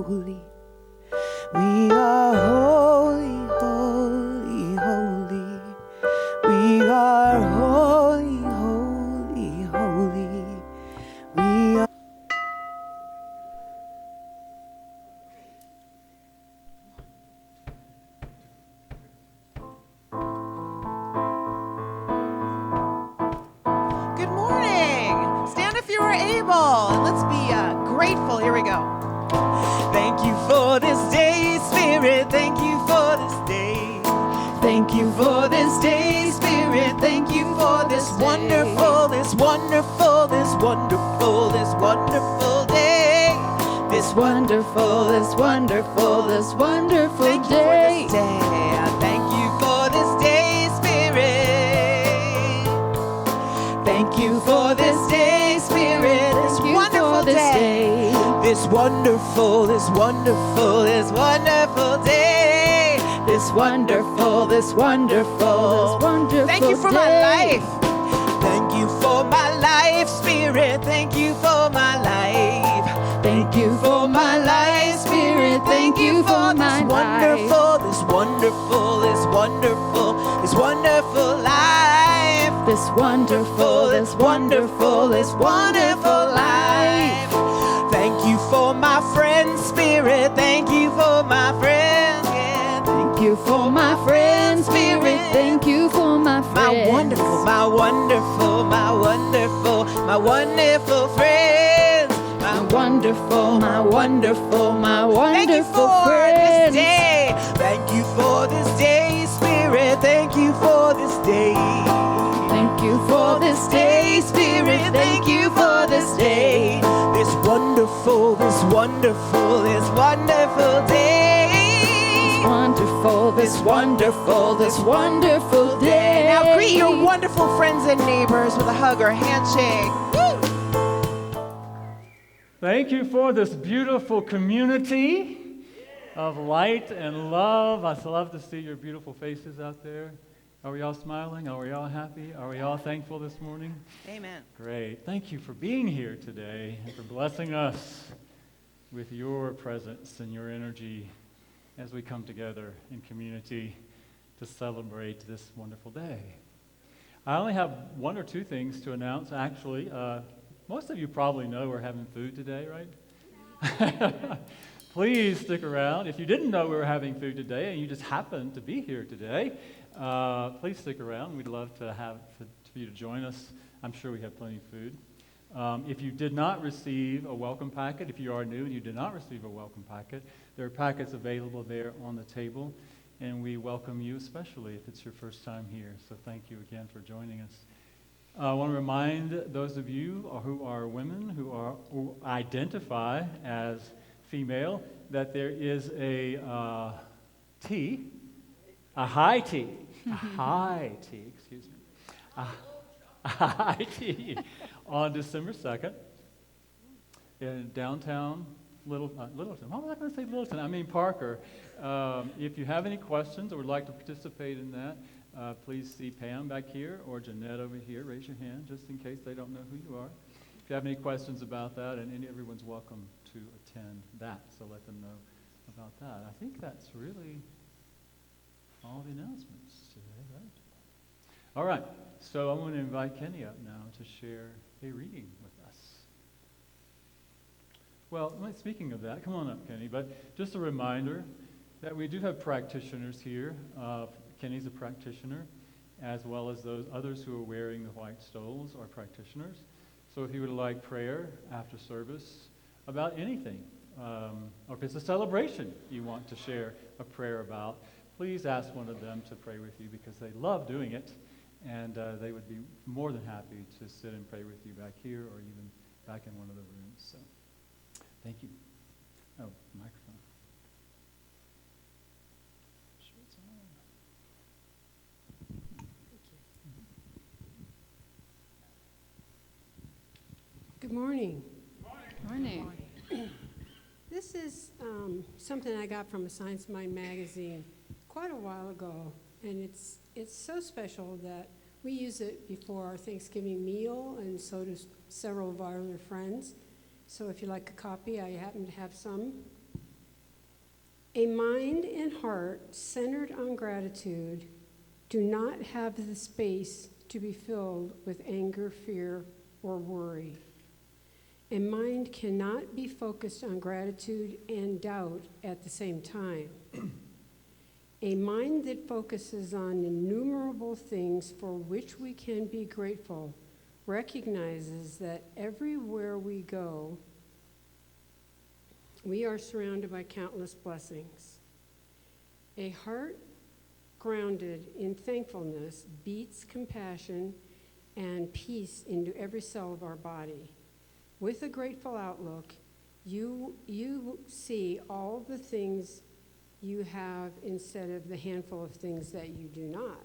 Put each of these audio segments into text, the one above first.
holy. We are holy, holy, holy. We are holy, holy, holy. We are. Good morning. Stand if you are able, and let's be grateful. Here we go. Thank you for this day, Spirit. Thank you for this day. Thank you for this day, Spirit. Thank you for this wonderful, this wonderful, this wonderful, this wonderful day. This wonderful, this wonderful, this wonderful Thank you day. for this day. Thank you for this day, Spirit. Thank you for this day, Spirit. This wonderful day. This wonderful, this wonderful, this wonderful day. This wonderful, this wonderful, this wonderful. Thank you for my life. Thank you for my life, Spirit. Thank you for my life. Thank you for my life, Spirit. Thank you for my wonderful, this wonderful, this wonderful, this wonderful life. This wonderful, this wonderful, this wonderful life. Thank you for my friends, Spirit. Thank you for my friends. Yeah. Thank you for my friends, Spirit. Thank you for my friends. My wonderful, my wonderful, my wonderful, my wonderful friends. My wonderful, my wonderful, my wonderful friends. Thank you for this day. Thank you for this day, Spirit. Thank you for this day. Thank you for this day, Spirit. Thank you for this day. This wonderful, this wonderful, this wonderful day. This wonderful, this wonderful, this wonderful day. Now greet your wonderful friends and neighbors with a hug or a handshake. Woo! Thank you for this beautiful community of light and love. I love to see your beautiful faces out there. Are we all smiling? Are we all happy? Are we all thankful this morning? Amen. Great. Thank you for being here today and for blessing us with your presence and your energy as we come together in community to celebrate this wonderful day. I only have one or two things to announce, actually. Most of you probably know we're having food today, right? Please stick around. If you didn't know we were having food today and you just happened to be here today, please stick around. We'd love to have for you to join us. I'm sure we have plenty of food. If you did not receive a welcome packet, if you are new and you did not receive a welcome packet, there are packets available there on the table, and we welcome you, especially if it's your first time here. So thank you again for joining us. I want to remind those of you who are women, who identify as female, that there is a tea, a high tea, excuse me, a high tea on December 2nd in downtown Littleton. Why was I going to say Littleton? I mean Parker. If you have any questions or would like to participate in that, please see Pam back here or Jeanette over here. Raise your hand just in case they don't know who you are. If you have any questions about that, and everyone's welcome to attend that, so let them know about that. I think that's really all the announcements today, right? All right, so I'm going to invite Kenny up now to share a reading with us. Well, speaking of that, come on up, Kenny, but just a reminder that we do have practitioners here. Kenny's a practitioner, as well as those others who are wearing the white stoles are practitioners. So if you would like prayer after service about anything, or if it's a celebration you want to share a prayer about, please ask one of them to pray with you because they love doing it, and they would be more than happy to sit and pray with you back here or even back in one of the rooms. So, thank you. Oh, microphone. Good morning. Morning. This is something I got from a Science Mind magazine quite a while ago, and it's so special that we use it before our Thanksgiving meal, and so do several of our other friends. So if you like a copy, I happen to have some. A mind and heart centered on gratitude do not have the space to be filled with anger, fear, or worry. A mind cannot be focused on gratitude and doubt at the same time. A mind that focuses on innumerable things for which we can be grateful recognizes that everywhere we go, we are surrounded by countless blessings. A heart grounded in thankfulness beats compassion and peace into every cell of our body. With a grateful outlook, you see all the things you have instead of the handful of things that you do not.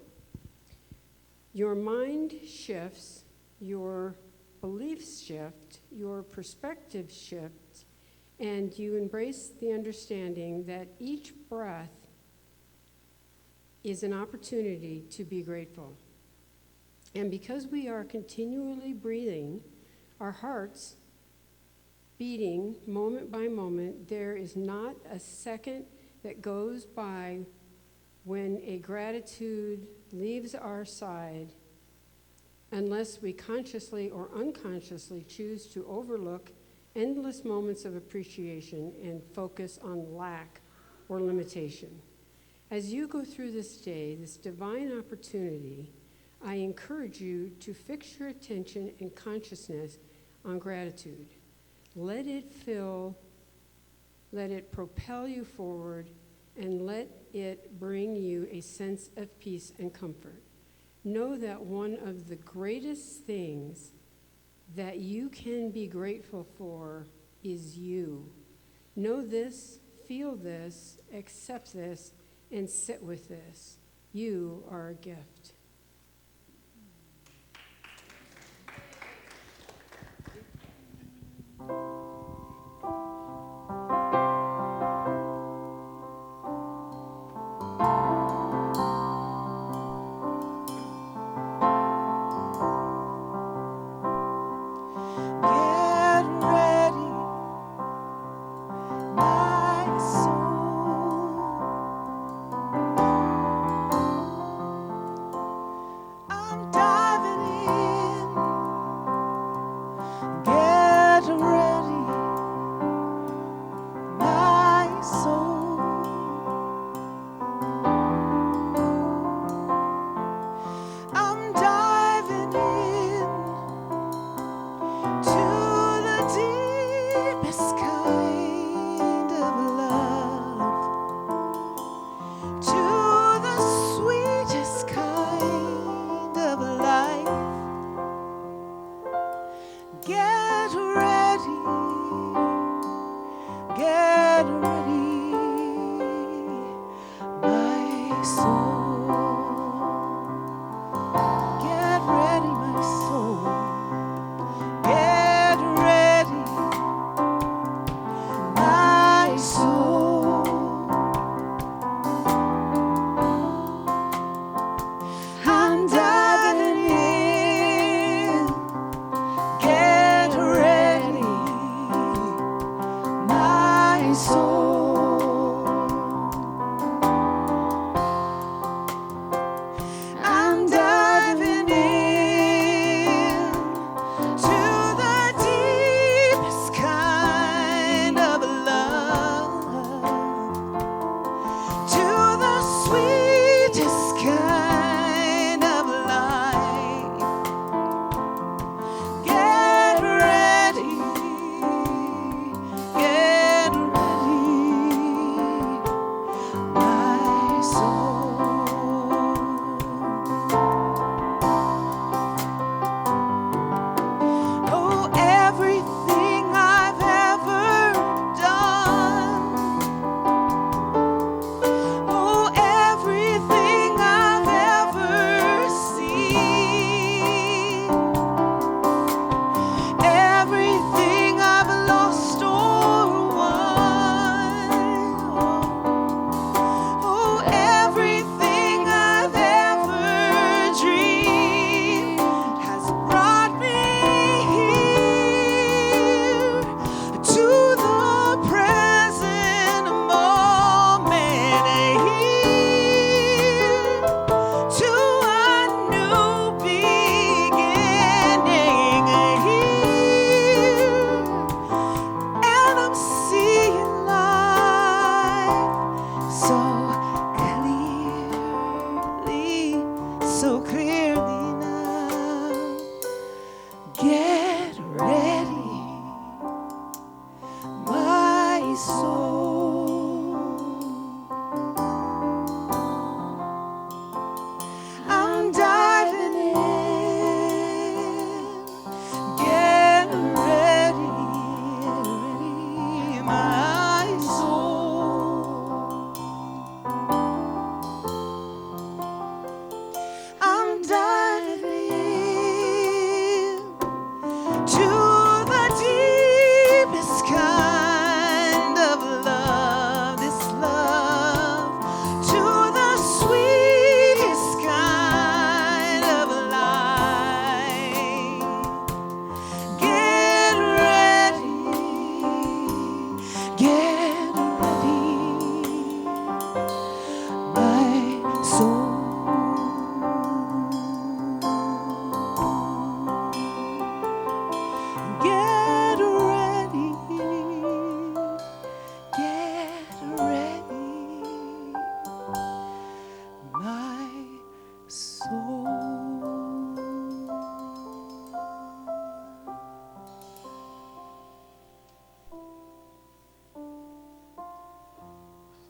Your mind shifts, your beliefs shift, your perspective shifts, and you embrace the understanding that each breath is an opportunity to be grateful. And because we are continually breathing, our hearts beating moment by moment, there is not a second that goes by when a gratitude leaves our side unless we consciously or unconsciously choose to overlook endless moments of appreciation and focus on lack or limitation. As you go through this day, this divine opportunity, I encourage you to fix your attention and consciousness on gratitude. Let it propel you forward, and let it bring you a sense of peace and comfort. Know that one of the greatest things that you can be grateful for is you. Know this, feel this, accept this, and sit with this. You are a gift. Get ready, my soul.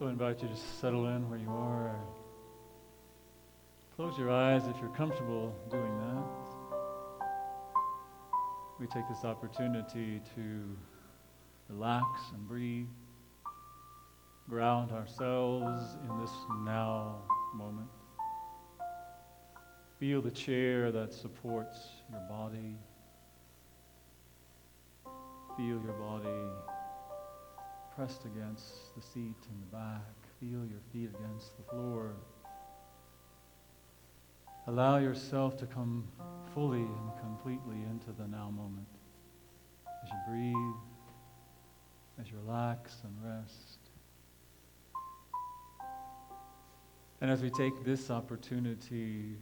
So I invite you to settle in where you are. Close your eyes if you're comfortable doing that. We take this opportunity to relax and breathe, ground ourselves in this now moment. Feel the chair that supports your body. Feel your body pressed against the seat in the back. Feel your feet against the floor. Allow yourself to come fully and completely into the now moment. As you breathe, as you relax and rest. And as we take this opportunity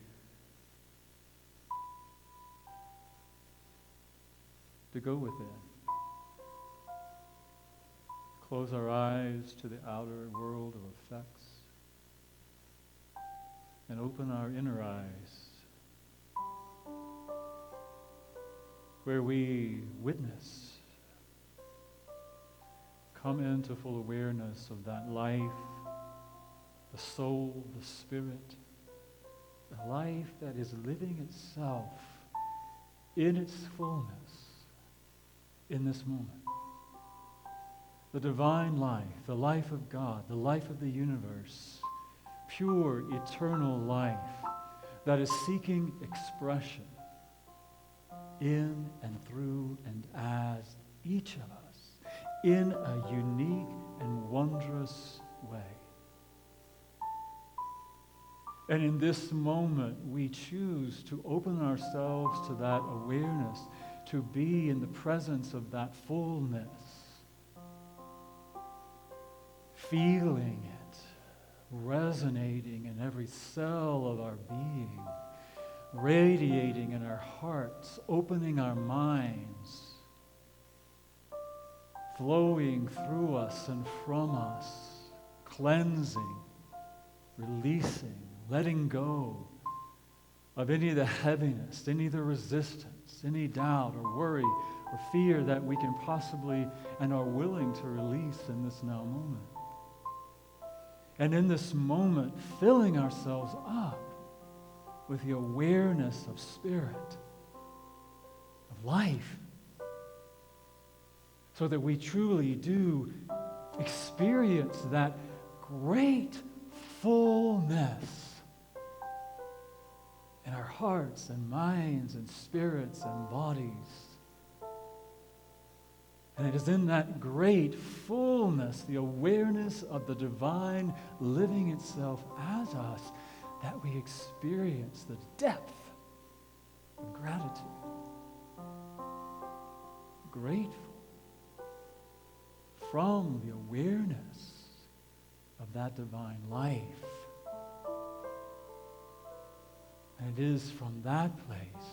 to go within. Close our eyes to the outer world of effects and open our inner eyes where we witness, come into full awareness of that life, the soul, the spirit, the life that is living itself in its fullness in this moment. The divine life, the life of God, the life of the universe, pure, eternal life that is seeking expression in and through and as each of us in a unique and wondrous way. And in this moment, we choose to open ourselves to that awareness, to be in the presence of that fullness, feeling it, resonating in every cell of our being, radiating in our hearts, opening our minds, flowing through us and from us, cleansing, releasing, letting go of any of the heaviness, any of the resistance, any doubt or worry or fear that we can possibly and are willing to release in this now moment. And in this moment, filling ourselves up with the awareness of spirit, of life, so that we truly do experience that great fullness in our hearts and minds and spirits and bodies. And it is in that great fullness, the awareness of the divine living itself as us, that we experience the depth of gratitude. Grateful from the awareness of that divine life. And it is from that place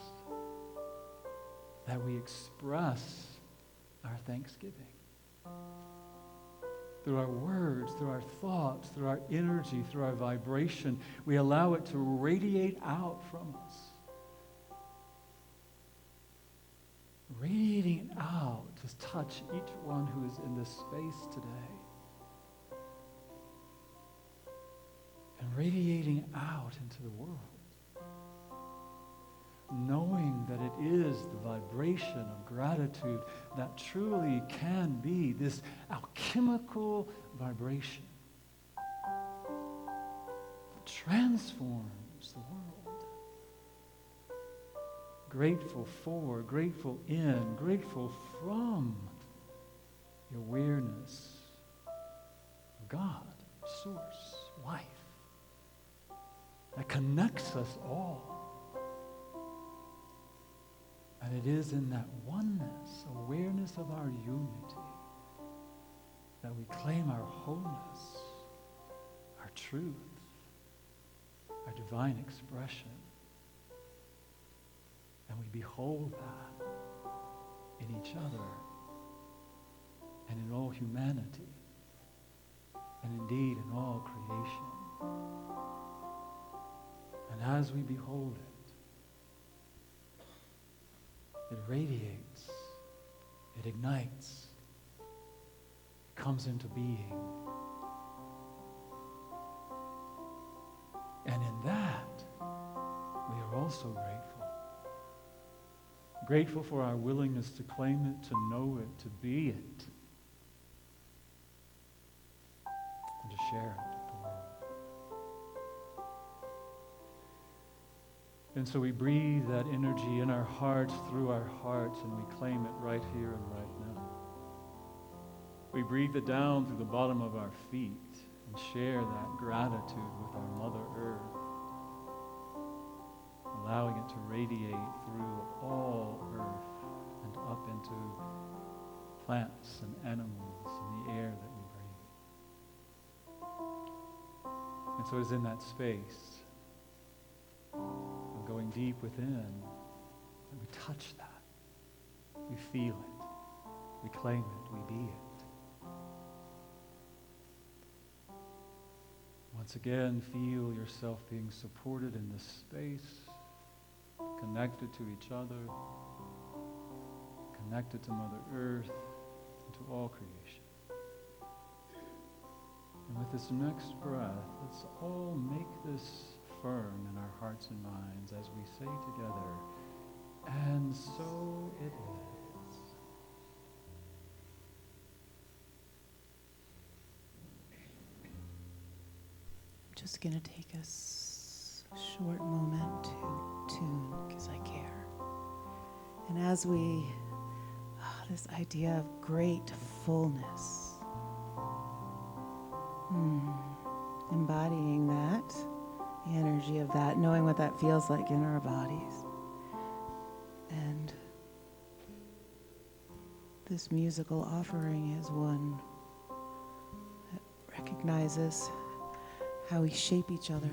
that we express our thanksgiving. Through our words, through our thoughts, through our energy, through our vibration, we allow it to radiate out from us. Radiating out to touch each one who is in this space today. And radiating out into the world. Knowing that it is the vibration of gratitude that truly can be this alchemical vibration that transforms the world. Grateful for, grateful in, grateful from the awareness of God, source, life, that connects us all. And it is in that oneness, awareness of our unity, that we claim our wholeness, our truth, our divine expression. And we behold that in each other and in all humanity, and indeed in all creation. And as we behold it, it radiates, it ignites, it comes into being, And in that, we are also grateful. Grateful for our willingness to claim it, to know it, to be it, and to share it with the world. And so we breathe that energy in our hearts, through our hearts, and we claim it right here and right now. We breathe it down through the bottom of our feet and share that gratitude with our Mother Earth, allowing it to radiate through all Earth and up into plants and animals and the air that we breathe. And so it's in that space of going deep within that we touch that. We feel it. We claim it. We be it. Once again, feel yourself being supported in this space, connected to each other, connected to Mother Earth, and to all creation. And with this next breath, let's all make this firm in our hearts and minds as we say together, and so it is. Just going to take a short moment to tune because I care. And as we, this idea of great fullness, embodying that, the energy of that, knowing what that feels like in our bodies. And this musical offering is one that recognizes how we shape each other.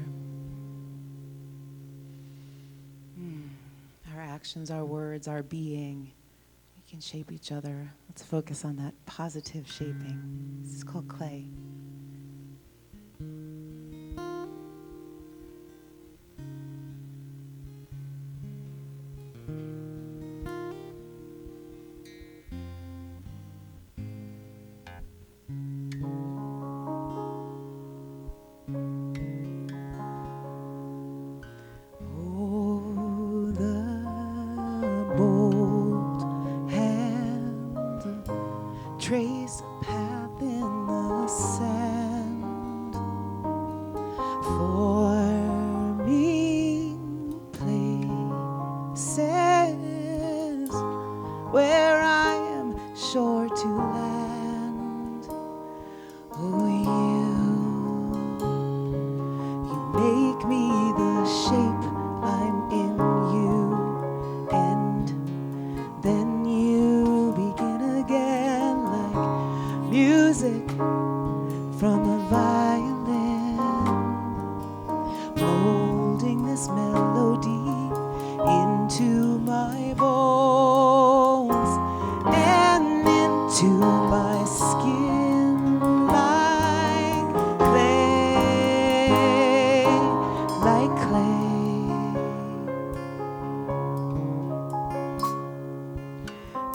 Our actions, our words, our being, we can shape each other. Let's focus on that positive shaping. This is called clay. Trace a path in the sand, forming places where I am sure to land. Oh, you make me the shape I'm in you, and then you begin again. Music from a violin, molding this melody into my bones and into my skin like clay, like clay.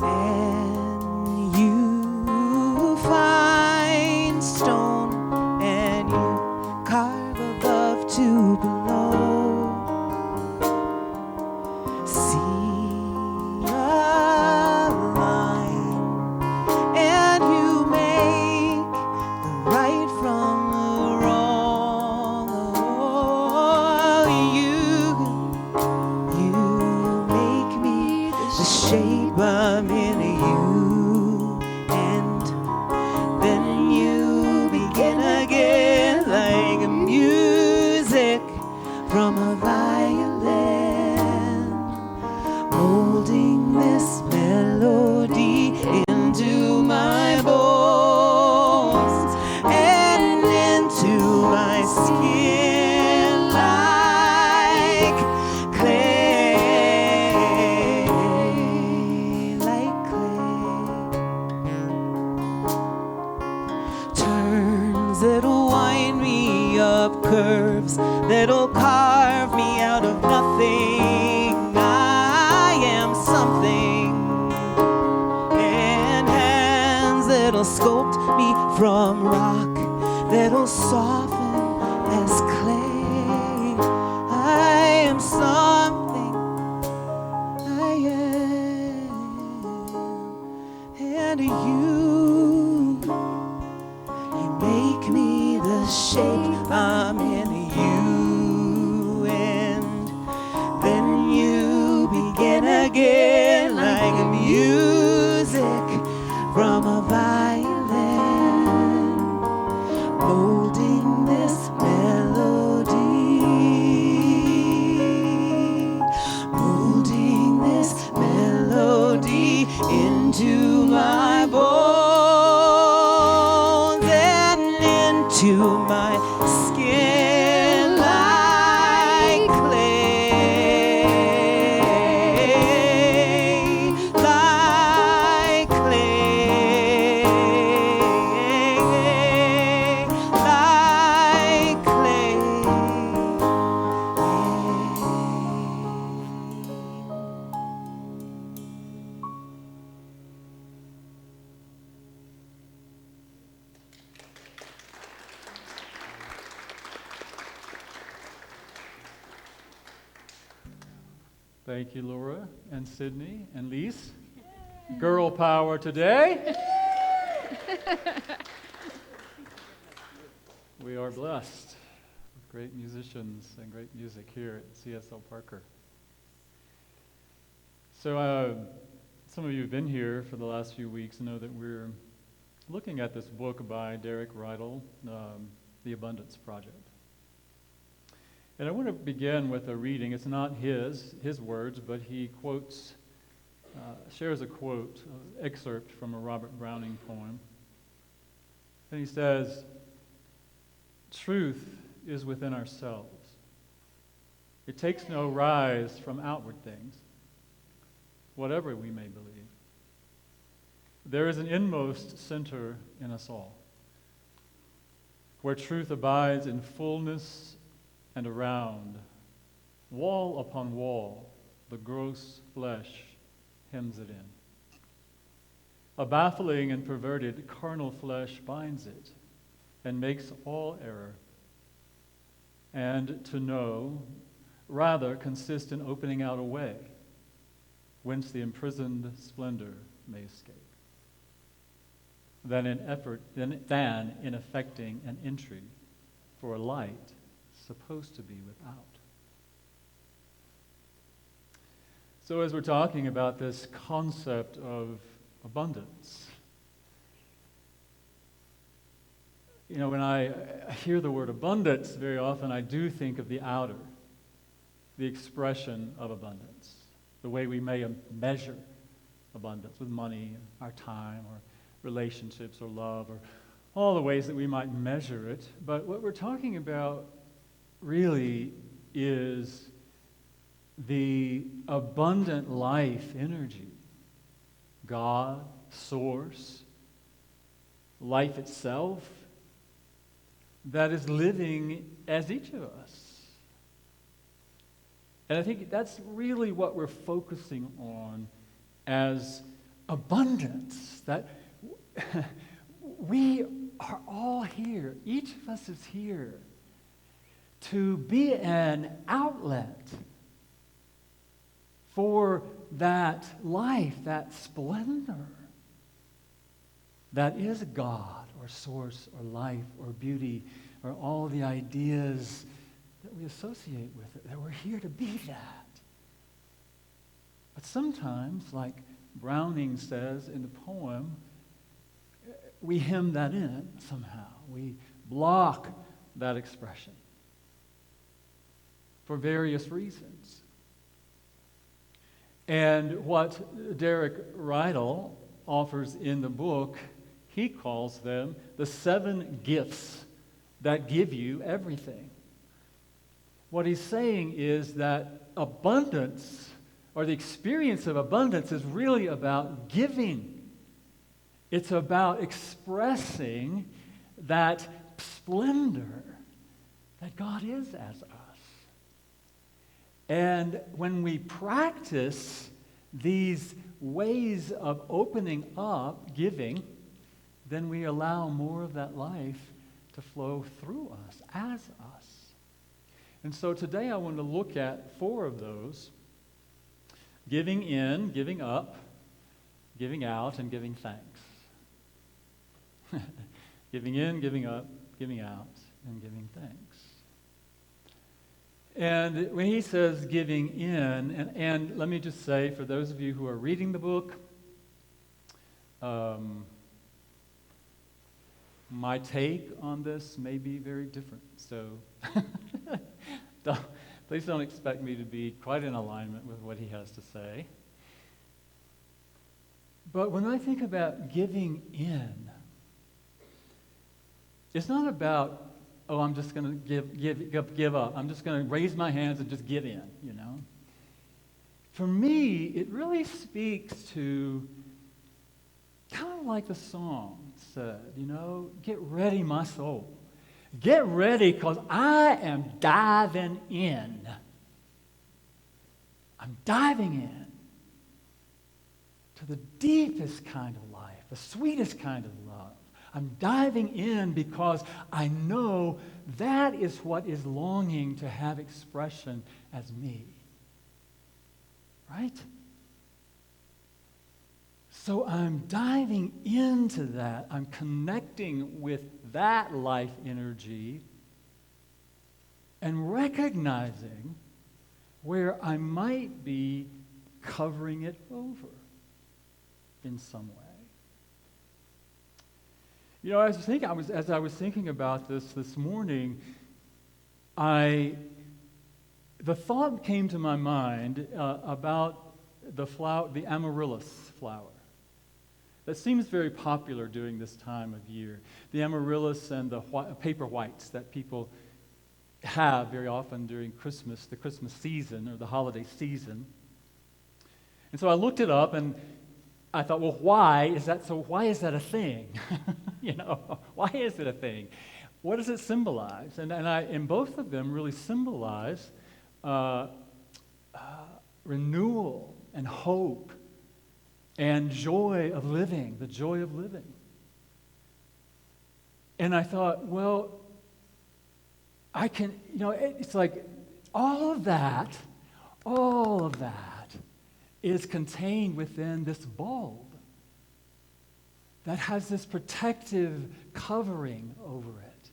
And you find stone and you carve above to below. See a line and you make the right from the wrong. Oh, you make me the shape I'm in you. From a violin, molding this melody into my bones and into my skin like clay, like clay. Turns that'll wind me up, curves that'll carve me out of nothing. I am something. And hands that'll sculpt me from rock, that'll soften as clay. from a violin, molding this melody, molding this melody into my bones and into my skin like clay, like clay, like clay. Thank you, Laura and Sydney and Lise. Girl power today. We are blessed with great musicians and great music here at CSL Parker. So some of you have been here for the last few weeks know that we're looking at this book by Derek Rydall, The Abundance Project. And I want to begin with a reading. It's not his words, but he quotes, shares a quote, excerpt from a Robert Browning poem. And he says, "Truth is within ourselves. It takes no rise from outward things, whatever we may believe. There is an inmost center in us all, where truth abides in fullness and around, wall upon wall, the gross flesh hems it in. A baffling and perverted carnal flesh binds it and makes all error. And to know, rather, consists in opening out a way whence the imprisoned splendor may escape, than in effecting an entry for a light supposed to be without." So as we're talking about this concept of abundance, when I hear the word abundance, very often I do think of the outer, the expression of abundance, the way we may measure abundance with money, our time, or relationships, or love, or all the ways that we might measure it. But what we're talking about really is the abundant life energy, God, source, life itself, that is living as each of us. And I think that's really what we're focusing on as abundance, that we are all here, each of us is here to be an outlet for that life, that splendor that is God or source or life or beauty or all the ideas that we associate with it, that we're here to be that. But sometimes, like Browning says in the poem, we hem that in somehow. We block that expression for various reasons. And what Derek Rydall offers in the book, he calls them the 7 gifts that give you everything. What he's saying is that abundance, or the experience of abundance, is really about giving. It's about expressing that splendor that God is as us. And when we practice these ways of opening up, giving, then we allow more of that life to flow through us, as us. And so today I want to look at 4 of those: giving in, giving up, giving out, and giving thanks. Giving in, giving up, giving out, and giving thanks. And when he says giving in, and let me just say, for those of you who are reading the book, My take on this may be very different. So please don't expect me to be quite in alignment with what he has to say. But when I think about giving in, it's not about, oh, I'm just going to give up. I'm just going to raise my hands and just give in, you know. For me, it really speaks to kind of like the song said, you know, get ready, my soul. Get ready, because I am diving in. I'm diving in to the deepest kind of life, the sweetest kind of love. I'm diving in because I know that is what is longing to have expression as me. Right? So I'm diving into that. I'm connecting with that life energy and recognizing where I might be covering it over in some way. You know, as I was thinking about this morning, the thought came to my mind about the amaryllis flower. That seems very popular during this time of year. The amaryllis and the paper whites that people have very often during Christmas, the Christmas season or the holiday season. And so I looked it up and I thought, well, why is that a thing? You know, why is it a thing? What does it symbolize? And both of them really symbolize renewal and hope and joy of living, the joy of living. And I thought, well, I can, you know, it's like all of that is contained within this bulb that has this protective covering over it,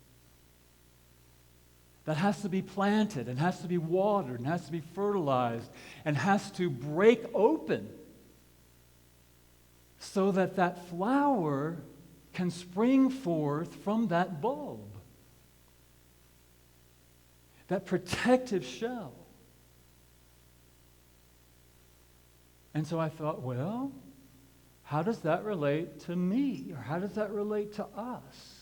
that has to be planted and has to be watered and has to be fertilized and has to break open so that that flower can spring forth from that bulb, that protective shell. And so I thought, well, how does that relate to me? Or how does that relate to us?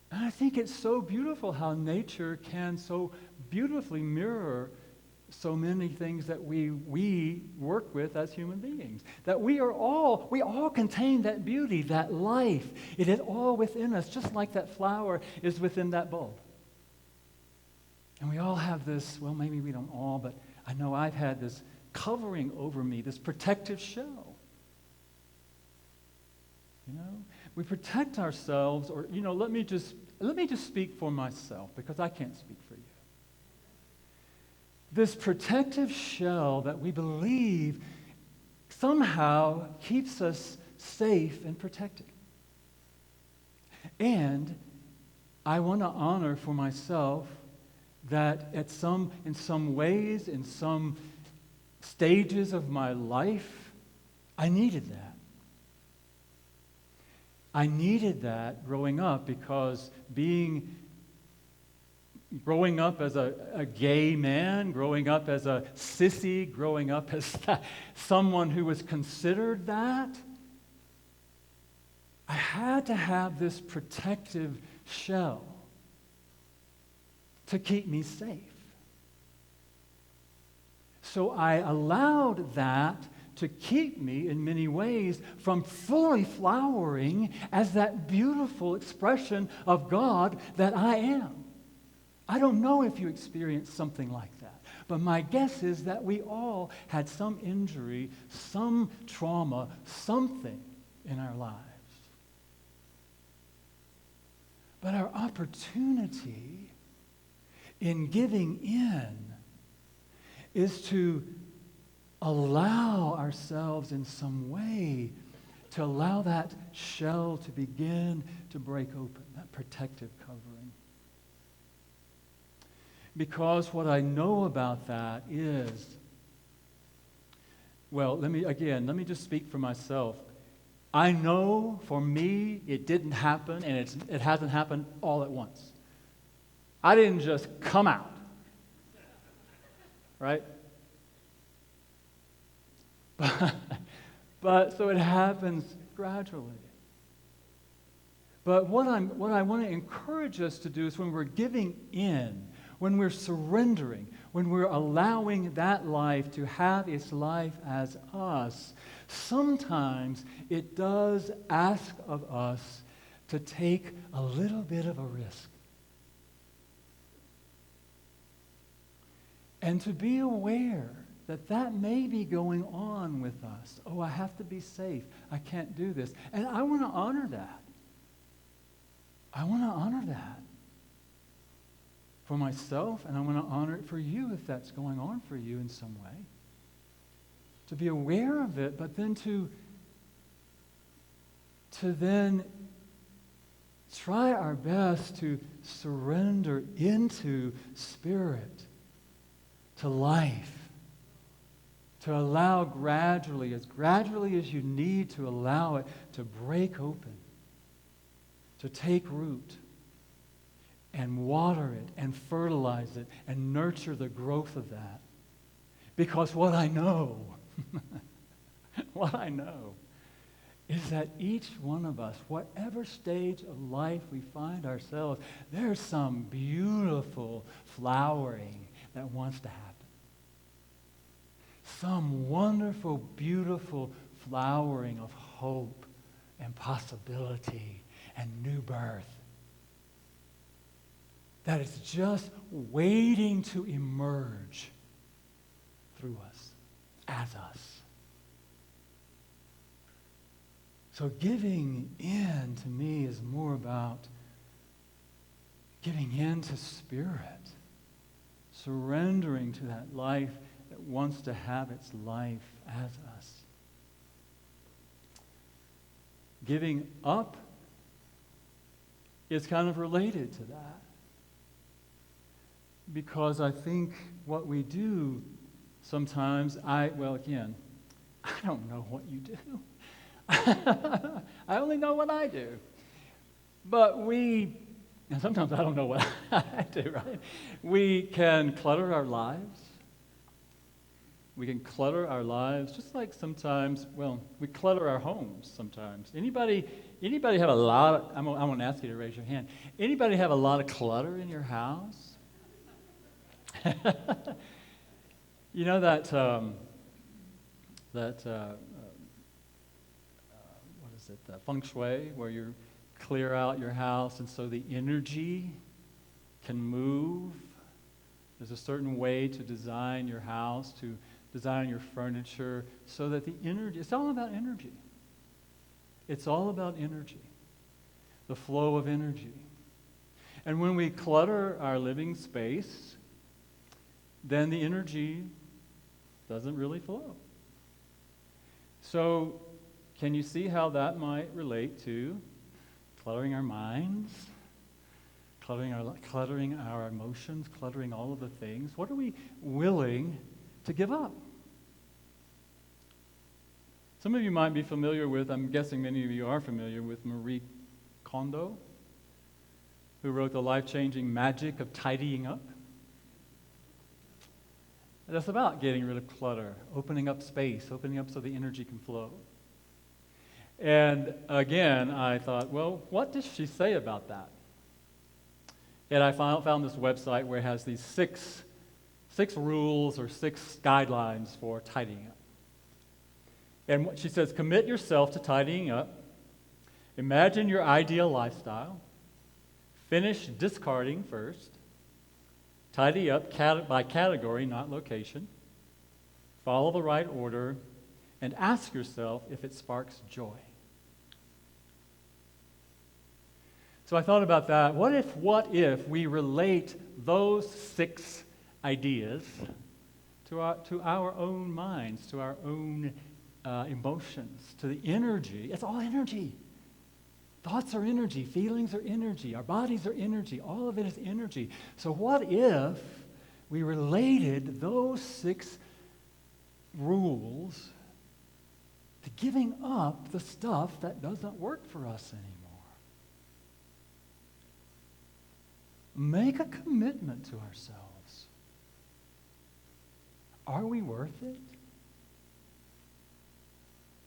And I think it's so beautiful how nature can so beautifully mirror so many things that we work with as human beings. That we all contain that beauty, that life. It is all within us, just like that flower is within that bulb. And we all have this, well, maybe we don't all, but I know I've had this covering over me, this protective shell. You know, we protect ourselves, or, you know, let me just speak for myself, because I can't speak for you. This protective shell that we believe somehow keeps us safe and protected. And I want to honor for myself that in some ways, in some stages of my life, I needed that. I needed that growing up, because growing up as a gay man, growing up as a sissy, growing up as someone who was considered that, I had to have this protective shell to keep me safe. So I allowed that to keep me in many ways from fully flowering as that beautiful expression of God that I am. I don't know if you experienced something like that, but my guess is that we all had some injury, some trauma, something in our lives. But our opportunity in giving in is to allow ourselves in some way to allow that shell to begin to break open, that protective covering. Because what I know about that is Well, let me just speak for myself. I know for me it didn't happen, and it hasn't happened all at once. I didn't just come out, right? But so it happens gradually. But what I want to encourage us to do is when we're giving in, when we're surrendering, when we're allowing that life to have its life as us, sometimes it does ask of us to take a little bit of a risk. And to be aware that that may be going on with us. Oh, I have to be safe. I can't do this. And I want to honor that. I want to honor that for myself, and I want to honor it for you if that's going on for you in some way. To be aware of it, but then to then try our best to surrender into spirit, to life, to allow gradually as you need to allow it to break open, to take root, and water it, and fertilize it, and nurture the growth of that. Because what I know is that each one of us, whatever stage of life we find ourselves, there's some beautiful flowering that wants to happen. Some wonderful, beautiful flowering of hope and possibility and new birth that is just waiting to emerge through us, as us. So giving in to me is more about giving in to spirit, surrendering to that life that wants to have its life as us. Giving up is kind of related to that. Because I think what we do sometimes, I don't know what you do. I only know what I do. But and sometimes I don't know what I do, right? We can clutter our lives. We can clutter our lives just like sometimes, we clutter our homes sometimes. Anybody have a lot of, I'm going to ask you to raise your hand. Anybody have a lot of clutter in your house? You know that what is it, feng shui, where you clear out your house and so the energy can move. There's a certain way to design your house, to design your furniture, so that the energy, it's all about energy. It's all about energy, the flow of energy. And when we clutter our living space, then the energy doesn't really flow. So, can you see how that might relate to cluttering our minds, cluttering our emotions, cluttering all of the things? What are we willing to give up? Some of you might be familiar with, I'm guessing many of you are familiar with Marie Kondo, who wrote The Life-Changing Magic of Tidying Up. And that's about getting rid of clutter, opening up space, opening up so the energy can flow. And again, I thought, well, what does she say about that? And I found this website where it has these six rules or 6 guidelines for tidying up. And what she says, commit yourself to tidying up. Imagine your ideal lifestyle. Finish discarding first. Tidy up by category, not location. Follow the right order. And ask yourself if it sparks joy. So I thought about that. What if we relate those 6 ideas to our own minds, to our own emotions, to the energy? It's all energy. Thoughts are energy. Feelings are energy. Our bodies are energy. All of it is energy. So what if we related those 6 rules giving up the stuff that doesn't work for us anymore. Make a commitment to ourselves. Are we worth it?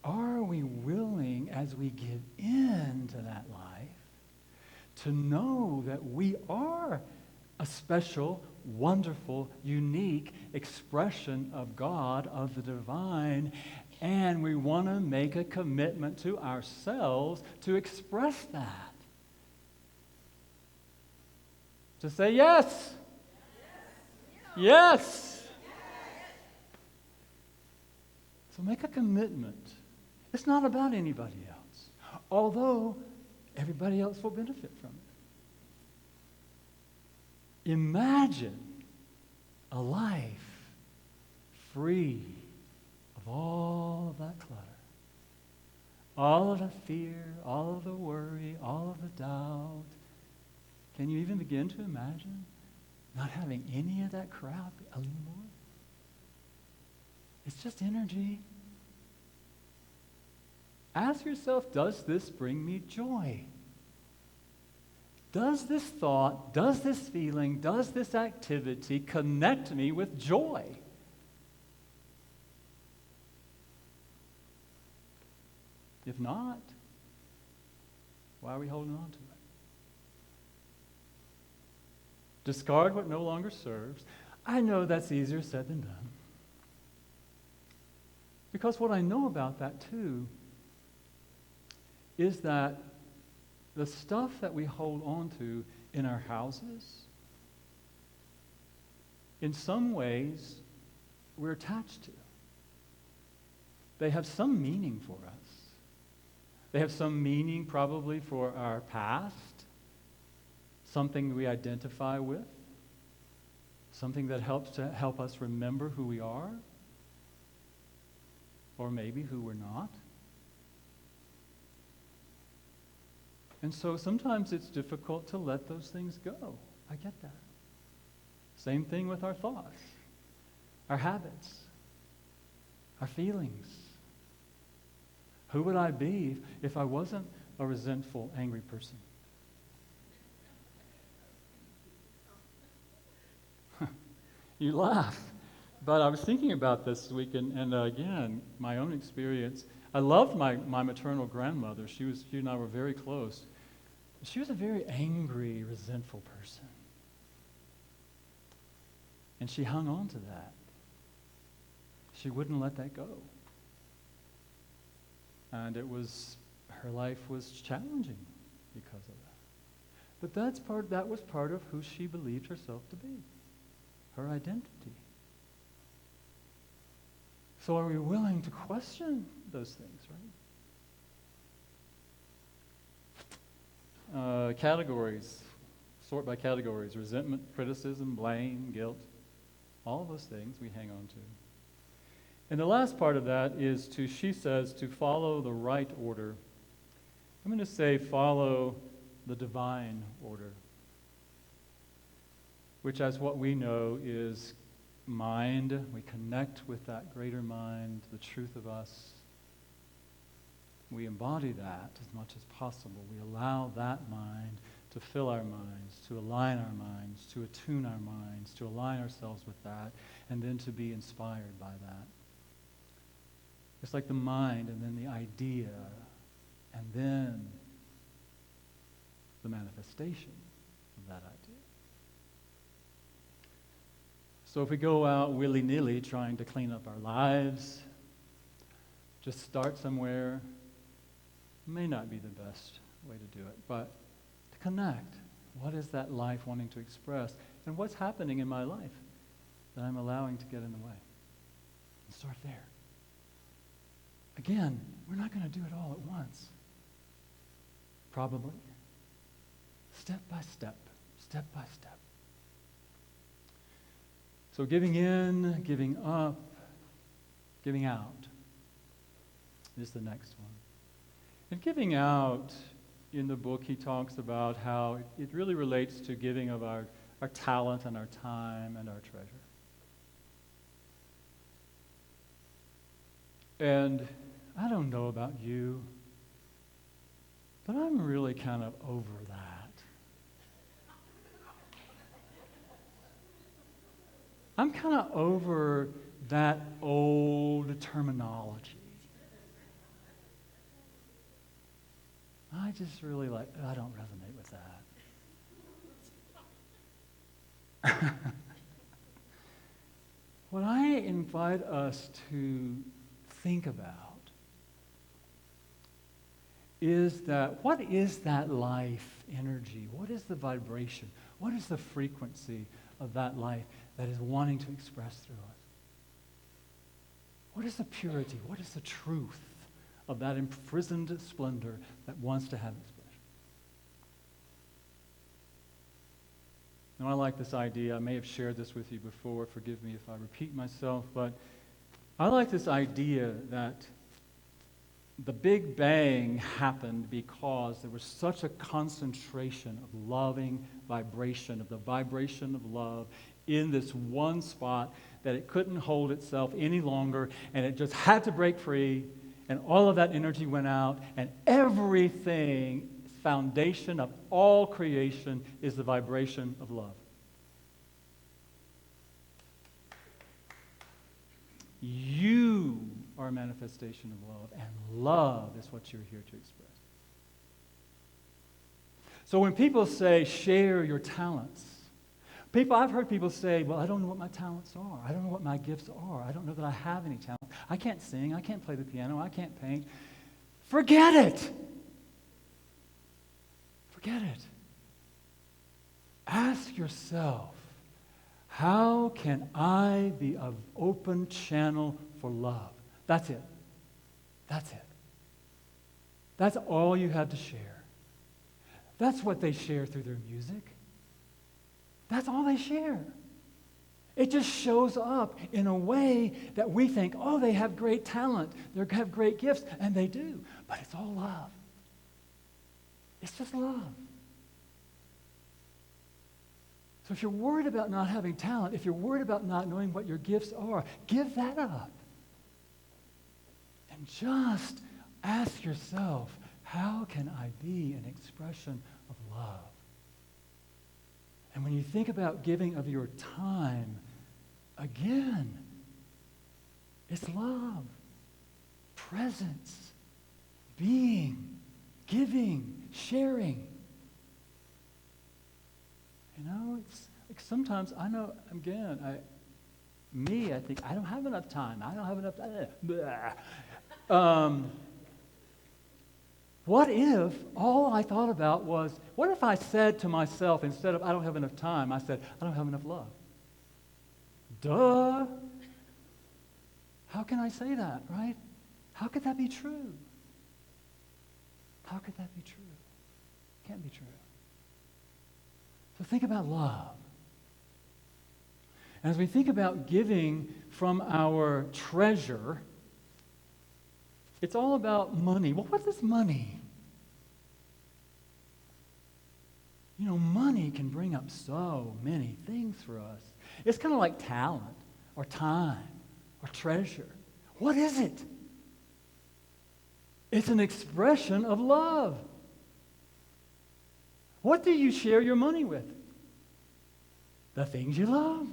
Are we willing, as we give into that life, to know that we are a special, wonderful, unique expression of God, of the divine, and we want to make a commitment to ourselves to express that? To say yes. Yes. So make a commitment. It's not about anybody else, although everybody else will benefit from it. Imagine a life free of all of that clutter, all of the fear, all of the worry, all of the doubt. Can you even begin to imagine not having any of that crap anymore? It's just energy. Ask yourself, does this bring me joy? Does this thought, does this feeling, does this activity connect me with joy? If not, why are we holding on to it? Discard what no longer serves. I know that's easier said than done. Because what I know about that too is that the stuff that we hold on to in our houses, in some ways, we're attached to. They have some meaning for us. They have some meaning probably for our past, something we identify with, something that helps to help us remember who we are, or maybe who we're not. And so sometimes it's difficult to let those things go. I get that. Same thing with our thoughts, our habits, our feelings. Who would I be if I wasn't a resentful, angry person? You laugh. But I was thinking about this week, and again, my own experience. I loved my maternal grandmother. She and I were very close. She was a very angry, resentful person. And she hung on to that. She wouldn't let that go. And her life was challenging because of that. But that was part of who she believed herself to be, her identity. So are we willing to question those things, right? Categories, sort by categories: resentment, criticism, blame, guilt. All of those things we hang on to. And the last part of that is she says, to follow the right order. I'm going to say follow the divine order, which, as what we know, is mind. We connect with that greater mind, the truth of us. We embody that as much as possible. We allow that mind to fill our minds, to align our minds, to attune our minds, to align ourselves with that, and then to be inspired by that. It's like the mind, and then the idea, and then the manifestation of that idea. So if we go out willy-nilly trying to clean up our lives, just start somewhere, may not be the best way to do it, but to connect. What is that life wanting to express? And what's happening in my life that I'm allowing to get in the way? And start there. Again, we're not going to do it all at once. Probably. Step by step, step by step. So giving in, giving up, giving out is the next one. And giving out, in the book, he talks about how it really relates to giving of our talent and our time and our treasure. And I don't know about you, but I'm really kind of over that. I'm kind of over that old terminology. I just really I don't resonate with that. What I invite us to think about is that what is that life energy? What is the vibration? What is the frequency of that life that is wanting to express through us? What is the purity? What is the truth of that imprisoned splendor that wants to have expression? Now, I like this idea. I may have shared this with you before. Forgive me if I repeat myself, but I like this idea that the Big Bang happened because there was such a concentration of loving vibration, of the vibration of love in this one spot that it couldn't hold itself any longer, and it just had to break free, and all of that energy went out, and everything, foundation of all creation, is the vibration of love. You are a manifestation of love, and love is what you're here to express. So when people say, share your talents, I've heard people say, well, I don't know what my talents are. I don't know what my gifts are. I don't know that I have any talent. I can't sing. I can't play the piano. I can't paint. Forget it. Forget it. Ask yourself, how can I be an open channel for love? That's it. That's it. That's all you have to share. That's what they share through their music. That's all they share. It just shows up in a way that we think, oh, they have great talent, they have great gifts, and they do. But it's all love. It's just love. So if you're worried about not having talent, if you're worried about not knowing what your gifts are, give that up. And just ask yourself, how can I be an expression of love? And when you think about giving of your time, again, it's love, presence, being, giving, sharing. You know, it's like sometimes I know, again, I think I don't have enough time. I don't have enough. What if all I thought about was, what if I said to myself, instead of I don't have enough time, I said, I don't have enough love? Duh. How can I say that, right? How could that be true? How could that be true? It can't be true. So think about love. As we think about giving from our treasure, it's all about money. Well, what is money? You know, money can bring up so many things for us. It's kind of like talent or time or treasure. What is it? It's an expression of love. What do you share your money with? The things you love.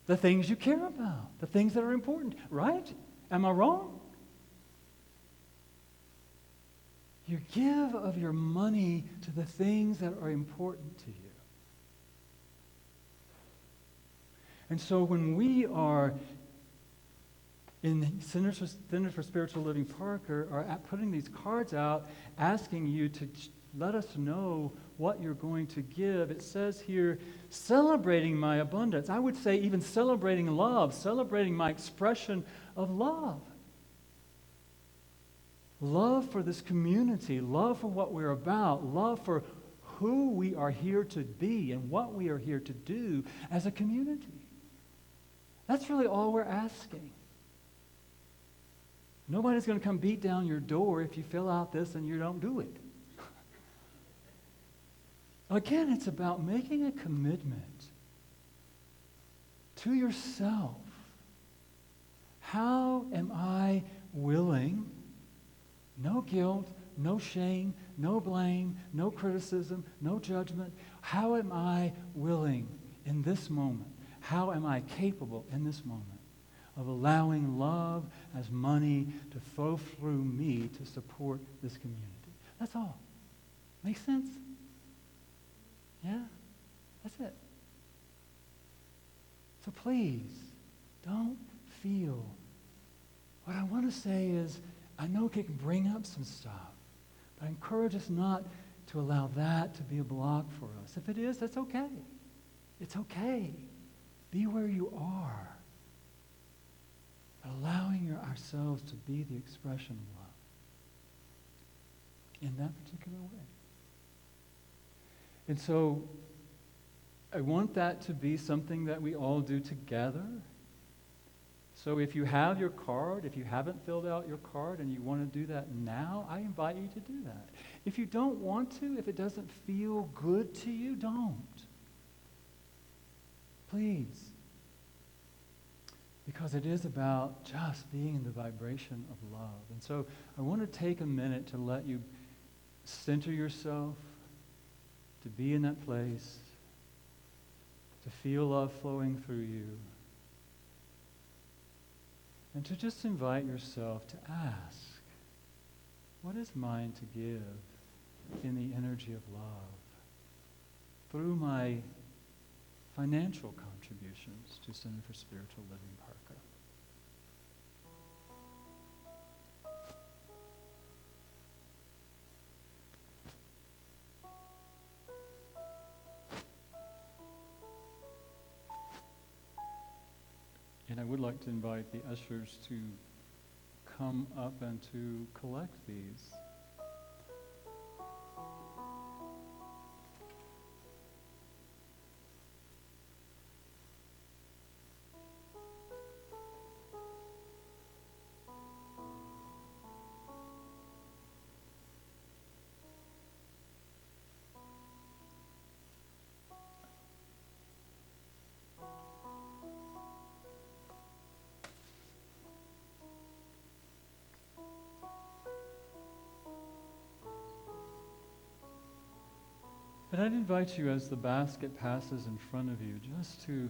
The things you care about. The things that are important, right? Am I wrong? You give of your money to the things that are important to you. And so when we are in Centers for Spiritual Living Parker are putting these cards out, asking you to let us know what you're going to give. It says here, celebrating my abundance. I would say even celebrating love, celebrating my expression of love. Love for this community, love for what we're about, love for who we are here to be and what we are here to do as a community. That's really all we're asking. Nobody's going to come beat down your door if you fill out this and you don't do it. Again, it's about making a commitment to yourself. How am I guilt, no shame, no blame, no criticism, no judgment. How am I willing in this moment? How am I capable in this moment of allowing love as money to flow through me to support this community? That's all. Make sense? Yeah? That's it. So please, don't feel. What I want to say is, I know it can bring up some stuff, but I encourage us not to allow that to be a block for us. If it is, that's okay. It's okay. Be where you are. But allowing ourselves to be the expression of love in that particular way. And so I want that to be something that we all do together. So if you have your card, if you haven't filled out your card and you want to do that now, I invite you to do that. If you don't want to, if it doesn't feel good to you, don't. Please. Because it is about just being in the vibration of love. And so I want to take a minute to let you center yourself, to be in that place, to feel love flowing through you, and to just invite yourself to ask, what is mine to give in the energy of love through my financial contributions to Center for Spiritual Living Parker? And I would like to invite the ushers to come up and to collect these. And I'd invite you, as the basket passes in front of you, just to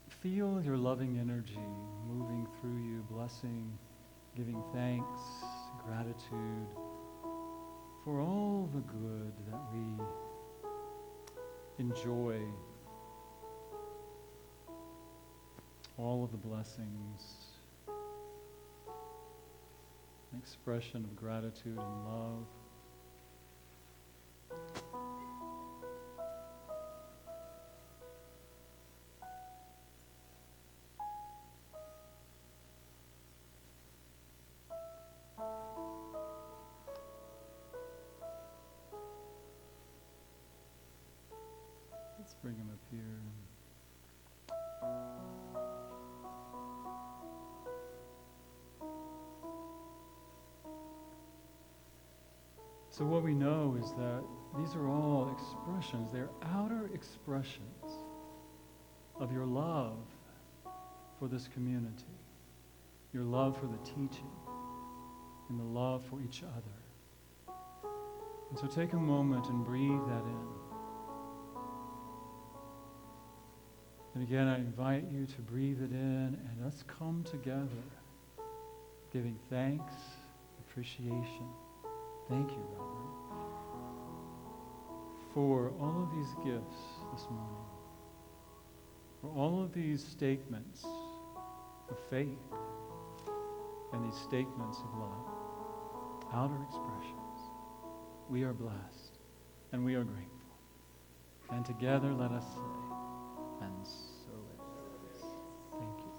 feel your loving energy moving through you, blessing, giving thanks, gratitude for all the good that we enjoy, all of the blessings, an expression of gratitude and love. Let's bring him up here. So what we know is that these are all expressions. They're outer expressions of your love for this community, your love for the teaching, and the love for each other. And so take a moment and breathe that in. And again, I invite you to breathe it in, and let's come together giving thanks, appreciation. Thank you, Robert, for all of these gifts this morning, for all of these statements of faith and these statements of love, outer expressions. We are blessed and we are grateful. And together let us say, and so it is. Thank you.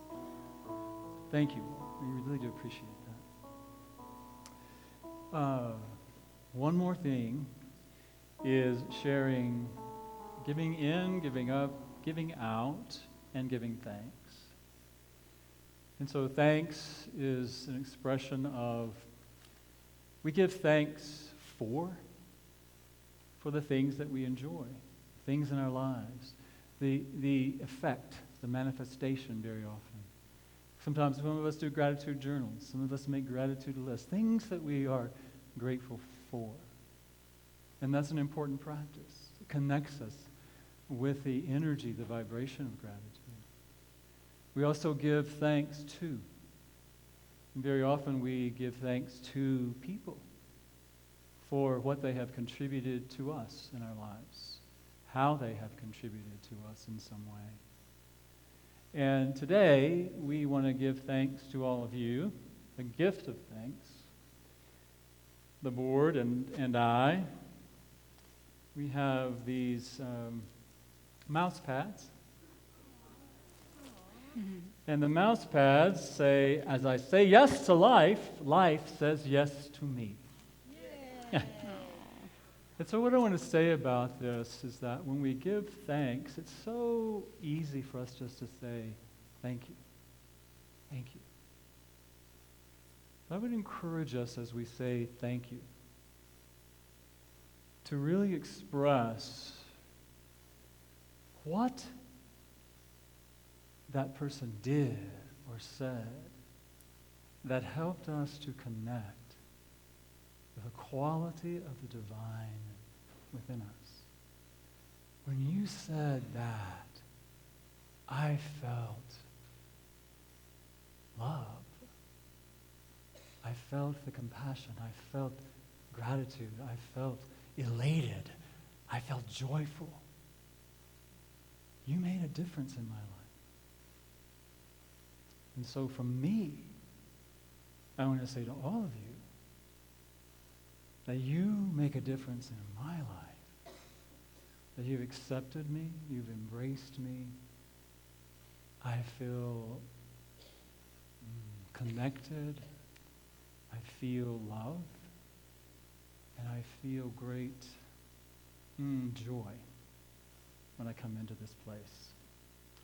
Thank you, Lord. We really do appreciate that. One more thing is sharing, giving in, giving up, giving out, and giving thanks. And so thanks is an expression of, we give thanks for the things that we enjoy, things in our lives, the effect, the manifestation very often. Sometimes some of us do gratitude journals. Some of us make gratitude lists, things that we are grateful for. And that's an important practice. It connects us with the energy, the vibration of gratitude. We also give thanks to. And very often we give thanks to people for what they have contributed to us in our lives, how they have contributed to us in some way. And today, we want to give thanks to all of you, a gift of thanks. The board and I, we have these mouse pads. And the mouse pads say, as I say yes to life, life says yes to me. Yeah. And so what I want to say about this is that when we give thanks, it's so easy for us just to say, thank you. Thank you. I would encourage us as we say thank you to really express what that person did or said that helped us to connect with the quality of the divine within us. When you said that, I felt love. I felt the compassion. I felt gratitude. I felt elated. I felt joyful. You made a difference in my life. And so from me, I want to say to all of you that you make a difference in my life, that you've accepted me, you've embraced me. I feel connected. I feel love. And I feel great joy when I come into this place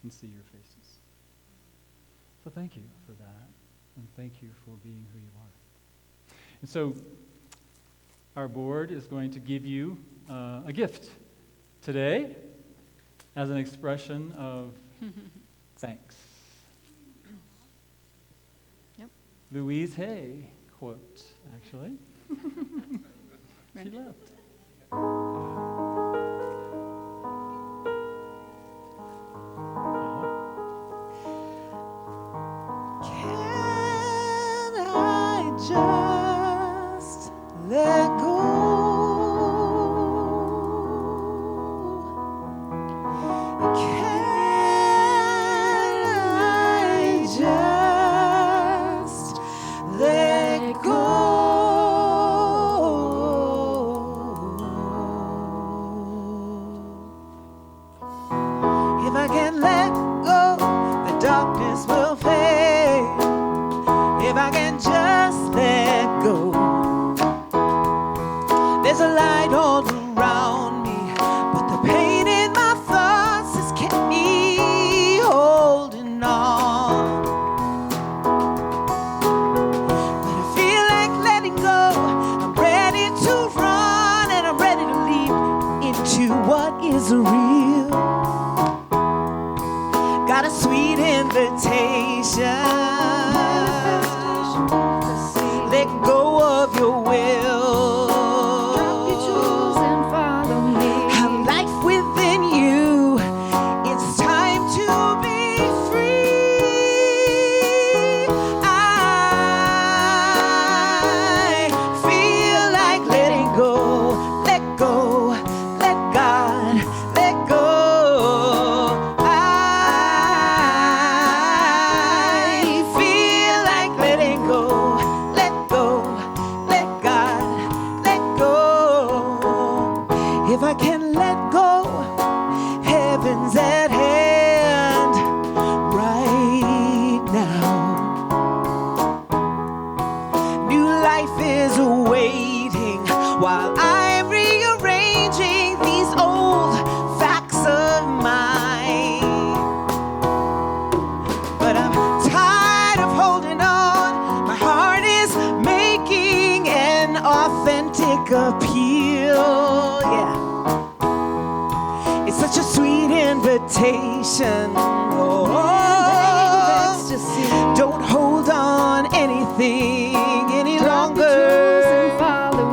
and see your faces. So thank you for that, and thank you for being who you are. And so our board is going to give you a gift today as an expression of thanks. Yep. Louise Hay quote, actually. She left. Can I just let go? Can I just let go? If I can let go, the darkness will fade. If I can just let go, there's a light all around me, but the pain in my thoughts has kept me holding on. When I feel like letting go, I'm ready to run and I'm ready to leap into what is real. Got a sweet invitation. Let go of your will. Drop your tools and follow me. Have life within you. It's time to be free. I feel like letting go. Let go. Let God. Let go. I feel like letting go. Let go. Let God. Let go. If I can let go, heaven's at hand right now. New life is awaiting while I'm rearranging these old facts of mine. But I'm tired of holding on. My heart is making an authentic appeal. Yeah. It's such a sweet invitation. Oh, don't hold on anything any Drop your tools and longer. follow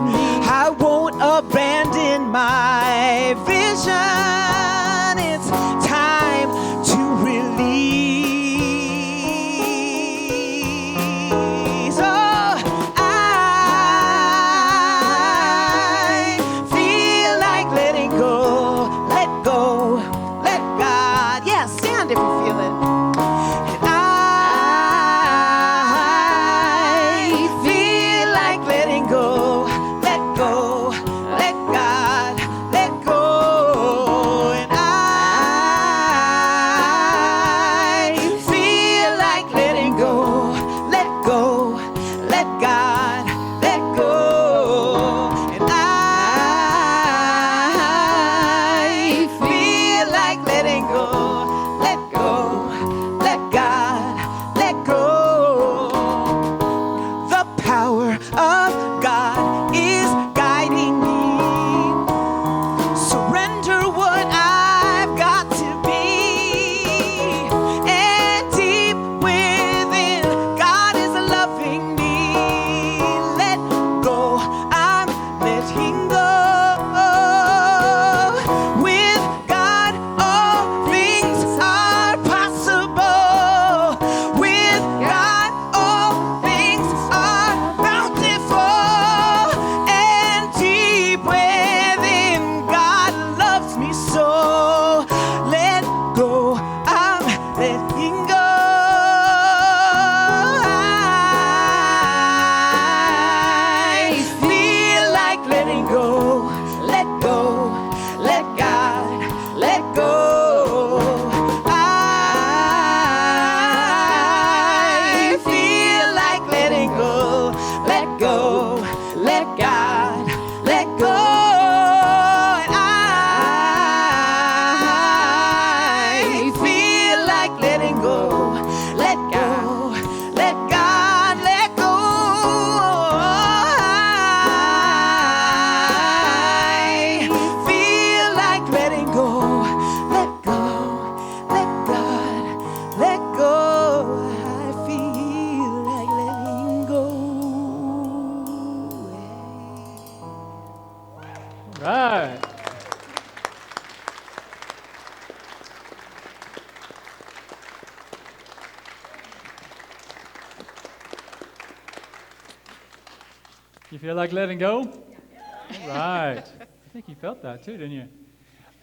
You feel like letting go? All right. I think you felt that too, didn't you?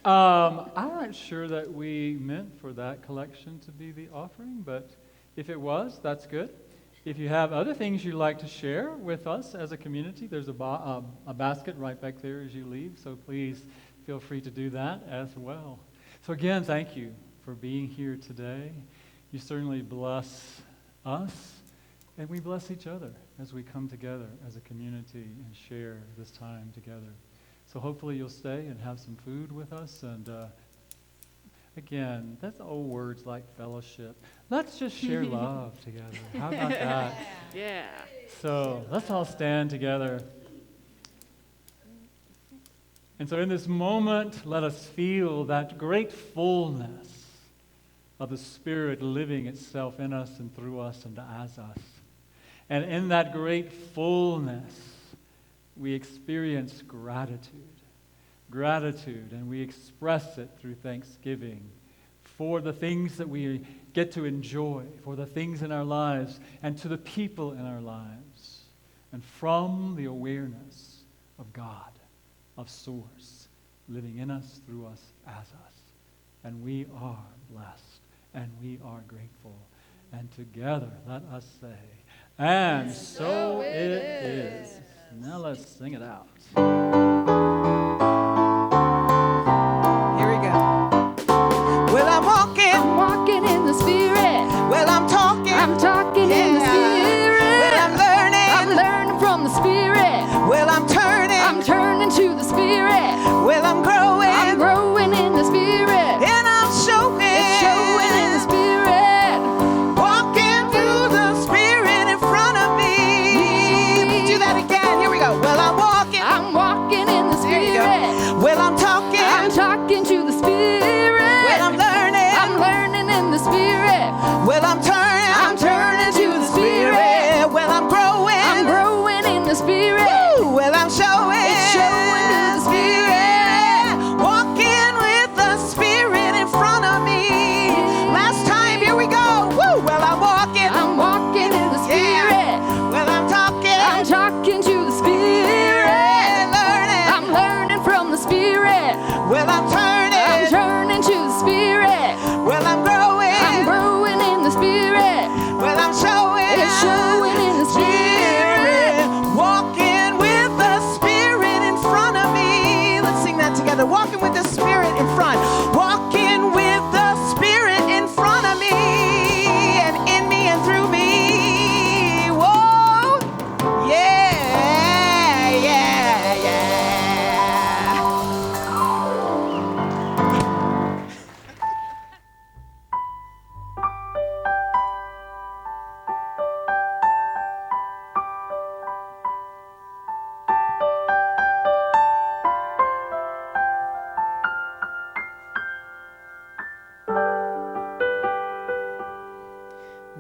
I'm not sure that we meant for that collection to be the offering, but if it was, that's good. If you have other things you'd like to share with us as a community, there's a basket right back there as you leave, so please feel free to do that as well. So again, thank you for being here today. You certainly bless us, and we bless each other as we come together as a community and share this time together. So hopefully you'll stay and have some food with us. And again, that's old words like fellowship. Let's just share love together. How about that? Yeah. So let's all stand together. And so in this moment, let us feel that great fullness of the Spirit living itself in us and through us and as us. And in that great fullness, we experience gratitude, and we express it through thanksgiving for the things that we get to enjoy, for the things in our lives, and to the people in our lives, and from the awareness of God, of Source, living in us, through us, as us. And we are blessed, and we are grateful. And together, let us say, and so it is. Now let's sing it out. Here we go. Well, I'm walking in the Spirit. Well, I'm talking in the Spirit. Well, I'm learning from the Spirit. Well, I'm turning to the Spirit. Well, I'm growing in the Spirit. And I'm showing in the Spirit. Walking through the Spirit in front of me. Do that again. Here we go. Well, I'm walking in the Spirit. Well, I'm talking to the Spirit. Well, I'm learning in the Spirit. Well, I'm turning to the Spirit. Well, I'm growing in the Spirit. Woo! Well, I'm showing in the Spirit. Walking with the Spirit in front of me. Last time, here we go. Woo! Well, I'm walking in the Spirit. Well, I'm talking to the Spirit. I'm learning from the Spirit. Well, I'm turning to the Spirit. Well, I'm growing in the Spirit. Well, I'm showing in the Spirit. Walking with the Spirit in front of me. Let's sing that together. Walking with the Spirit in front. Walking with the Spirit in front of me. And in me and through me. Whoa. Yeah, yeah, yeah.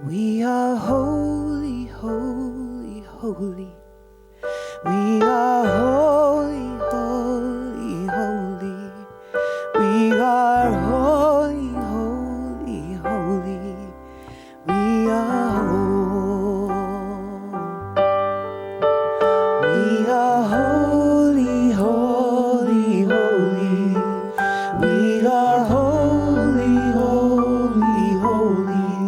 We are holy, holy, holy.